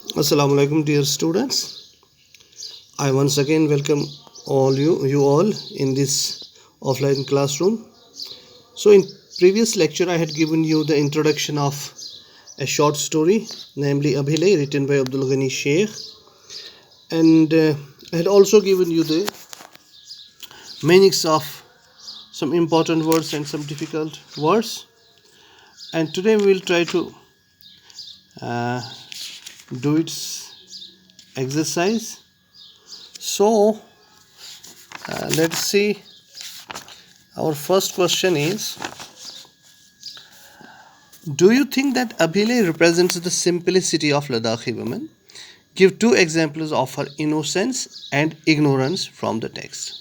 Assalamu alaikum, dear students. I once again welcome you all in this offline classroom. So in previous lecture I had given you the introduction of a short story, namely Abhilay, written by Abdul Ghani Sheikh, and I had also given you the meanings of some important words and some difficult words. And today we will try to uh, do its exercise. So let's see. Our first question is, do you think that Abhilay represents the simplicity of Ladakhi women? Give two examples of her innocence and ignorance from the text.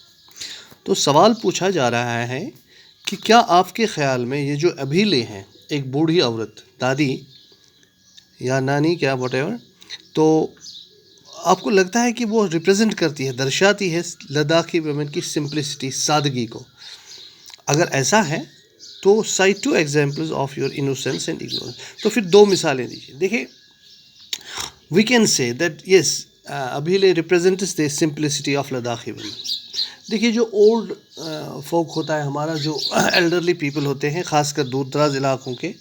تو سوال پوچھا جا رہا ہے کہ کیا آپ کے خیال میں یہ جو ابھیلے ہیں، ایک بوڑھی عورت، دادی یا نانی، کیا واٹ ایور، تو آپ کو لگتا ہے کہ وہ ریپرزینٹ کرتی ہے، درشاتی ہے لداخی ویمن کی سمپلسٹی، سادگی کو؟ اگر ایسا ہے تو cite two examples of your innocence and ignorance. تو پھر دو مثالیں دیجیے. دیکھیں، we can say that yes ابھیلے represents the simplicity of Ladakhi women. دیکھیے، جو اولڈ فوک ہوتا ہے ہمارا، جو ایلڈرلی پیپل ہوتے ہیں، خاص کر دور دراز علاقوں کے،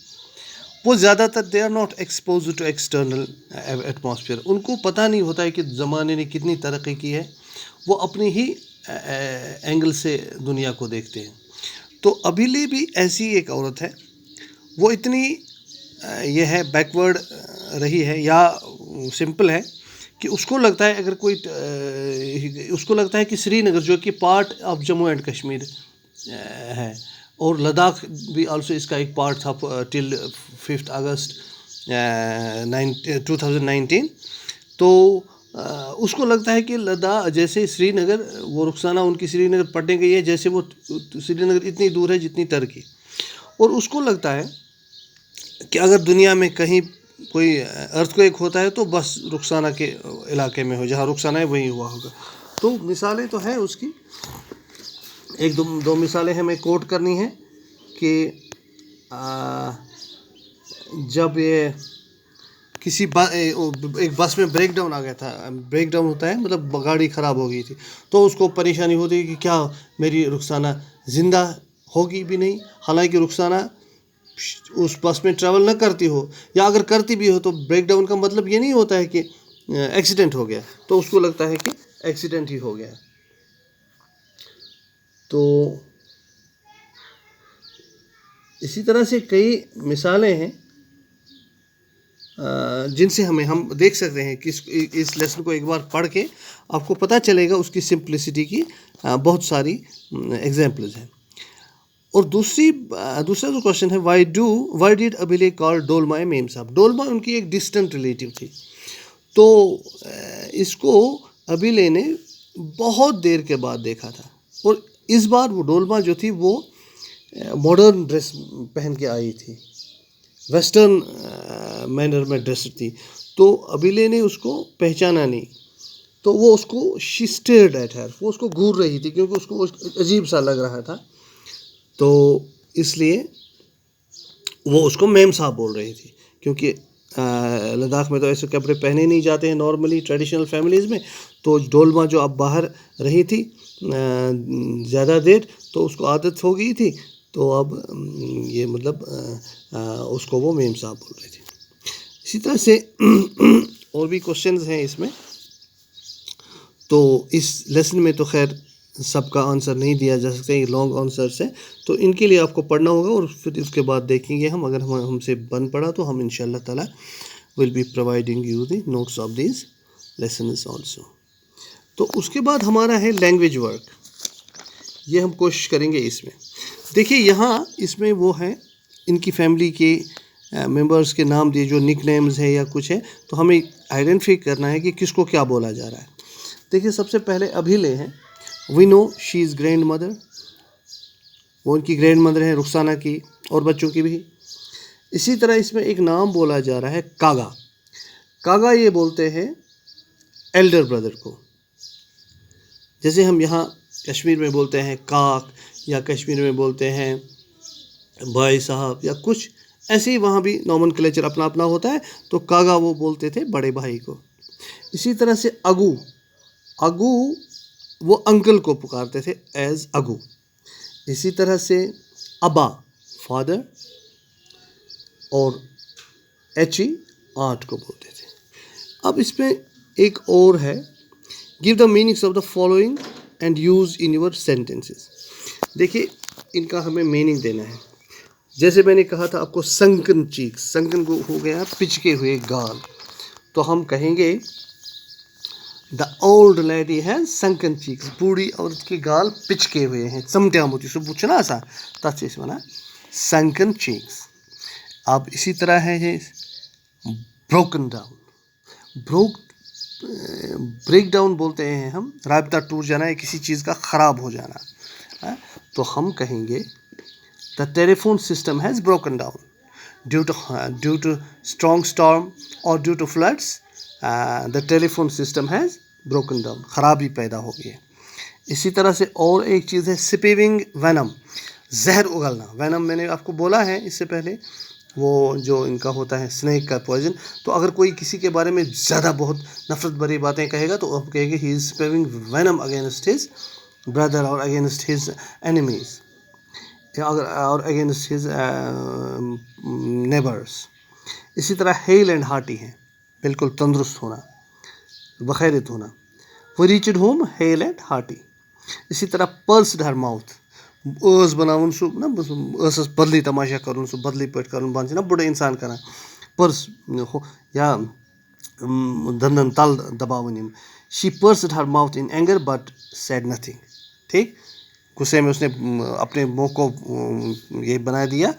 وہ زیادہ تر they are not expose to external atmosphere. ان کو پتہ نہیں ہوتا ہے کہ زمانے نے کتنی ترقی کی ہے. وہ اپنی ہی اینگل سے دنیا کو دیکھتے ہیں. تو ابھیلے بھی ایسی ایک عورت ہے، وہ اتنی یہ ہے بیکورڈ رہی ہے یا سمپل ہے کہ اس کو لگتا ہے، اگر کوئی اس کو لگتا ہے کہ سری نگر جو کہ part of Jammu and Kashmir ہے، اور لداخ بھی آلسو اس کا ایک پارٹ تھا ٹل 5 اگست 2019. تو اس کو لگتا ہے کہ لداخ جیسے سری نگر، وہ رخسانہ ان کی سری نگر پڑھنے گئی ہے، جیسے وہ سری نگر اتنی دور ہے جتنی ترکی. اور اس کو لگتا ہے کہ اگر دنیا میں کہیں کوئی ارتھ کویک ہوتا ہے تو بس رخسانہ کے علاقے میں ہو، جہاں رخسانہ ہے وہیں ہوا ہوگا. تو مثالیں تو ہیں اس کی، ایک دو مثالیں ہمیں کوٹ کرنی ہیں کہ جب یہ کسی ایک بس میں بریک ڈاؤن آ گیا تھا. بریک ڈاؤن ہوتا ہے مطلب گاڑی خراب ہو گئی تھی، تو اس کو پریشانی ہوتی ہے کہ کیا میری رخسانہ زندہ ہوگی بھی نہیں، حالانکہ رخسانہ اس بس میں ٹریول نہ کرتی ہو، یا اگر کرتی بھی ہو تو بریک ڈاؤن کا مطلب یہ نہیں ہوتا ہے کہ ایکسیڈنٹ ہو گیا. تو اس کو لگتا ہے کہ ایکسیڈنٹ ہی ہو گیا. تو اسی طرح سے کئی مثالیں ہیں جن سے ہم دیکھ سکتے ہیں کہ اس لیسن کو ایک بار پڑھ کے آپ کو پتہ چلے گا اس کی سمپلسٹی کی بہت ساری ایگزامپلز ہیں. اور دوسرا جو کوشچن ہے، وائی ڈیڈ ابھیلے کال ڈولما اے میم صاحب. ڈولما ان کی ایک ڈسٹنٹ ریلیٹیو تھی. تو اس کو ابھیلے نے بہت دیر کے بعد دیکھا تھا، اور اس بار وہ ڈولما جو تھی وہ ماڈرن ڈریس پہن کے آئی تھی، ویسٹرن مینر میں ڈریس تھی. تو ابھیلے نے اس کو پہچانا نہیں. تو وہ اس کو شی اسٹیئرڈ ایٹ ہر، وہ اس کو گھور رہی تھی کیونکہ اس کو عجیب سا لگ رہا تھا. تو اس لیے وہ اس کو میم صاحب بول رہی تھی، کیونکہ لداخ میں تو ایسے کپڑے پہنے نہیں جاتے ہیں نارملی ٹریڈیشنل فیملیز میں. تو ڈولما جو اب باہر رہی تھی زیادہ دیر، تو اس کو عادت ہو گئی تھی، تو اب یہ مطلب اس کو وہ میم صاحب بول رہی تھی. اسی طرح سے اور بھی کوشچنز ہیں اس میں. تو اس لیسن میں تو خیر سب کا آنسر نہیں دیا جا سکتا، یہ لانگ آنسرس ہیں، تو ان کے لیے آپ کو پڑھنا ہوگا، اور پھر اس کے بعد دیکھیں گے ہم. اگر ہم سے بن پڑا تو ہم انشاءاللہ تعالیٰ will be providing you the notes of these lessons also. تو اس کے بعد ہمارا ہے لینگویج ورک. یہ ہم کوشش کریں گے اس میں. دیکھیے یہاں اس میں وہ ہیں ان کی فیملی کے ممبرس کے نام دیے، جو نک نیمز ہے یا کچھ ہے، تو ہمیں آئیڈینٹیفائی کرنا ہے کہ کس کو کیا بولا جا رہا ہے. دیکھیے سب سے پہلے ابھیلے ہیں. وی نو شی از گرینڈ مدر، وہ ان کی گرینڈ مدر ہیں رخسانہ کی اور بچوں کی بھی. اسی طرح اس میں ایک نام بولا جا رہا ہے کاگا. کاگا یہ بولتے ہیں ایلڈر بردر کو، جیسے ہم یہاں کشمیر میں بولتے ہیں کاک، یا کشمیر میں بولتے ہیں بھائی صاحب، یا کچھ ایسے ہی وہاں بھی نومنکلیچر اپنا اپنا ہوتا ہے. تو کاگا وہ بولتے تھے بڑے بھائی کو. اسی طرح سے اگو وہ انکل کو پکارتے تھے ایز اگو. اسی طرح سے ابا فادر اور ایچ ای آرٹ کو بولتے تھے. اب اس میں ایک اور ہے، give the meanings of the following and use in your sentences. دیکھیے ان کا ہمیں میننگ دینا ہے. جیسے میں نے کہا تھا آپ کو سنکن چیک، سنکن کو ہو گیا پچکے ہوئے گال. تو ہم کہیں گے the old lady has sunken cheeks. بوڑھی عورت کے گال پچکے ہوئے ہیں، چمٹیا موتی سو بچنا سا تب سے ونا سنکن چیکس. اب اسی طرح ہے بروکن ڈاؤن. بریک ڈاؤن بولتے ہیں ہم، رابطہ ٹوٹ جانا ہے، کسی چیز کا خراب ہو جانا. تو ہم کہیں گے the telephone system has broken down due to strong storm اور due to floods. The telephone system has broken down, خرابی پیدا ہو گئی ہے. اسی طرح سے اور ایک چیز ہے سپیونگ وینم، زہر اگلنا. وینم میں نے آپ کو بولا ہے اس سے پہلے، وہ جو ان کا ہوتا ہے اسنیک کا پوائزن. تو اگر کوئی کسی کے بارے میں زیادہ بہت نفرت بھری باتیں کہے گا تو آپ کہیں گے ہی از اسپیونگ وینم اگینسٹ ہز بردر اور اگینسٹ ہز اینیمیز اور اگینسٹ ہز نیبرس. اسی طرح ہیل اینڈ ہارٹی ہیں، بالکل تندرست ہونا، بخیرت ہونا. وہ reached home hale and hearty. اسی طرح پرسڈ ہر ماؤتھ، ٲس بناون سُہ نا ٲسس بدلی تماشا کرُن، سُہ بدلی پٲٹھۍ کرُن بنٛد چھِ نا بُڈٕ اِنسان کران. پٔرس یا دندن تل دباوٕنۍ یِم. She pursed her mouth in anger but said nothing. ٹھیک، غصے میں اس نے اپنے منہ کو یہ بنا دیا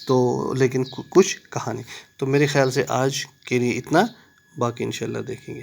تو لیکن کچھ کہا نہیں. تو میرے خیال سے آج کے لیے اتنا، باقی انشاءاللہ دیکھیں گے.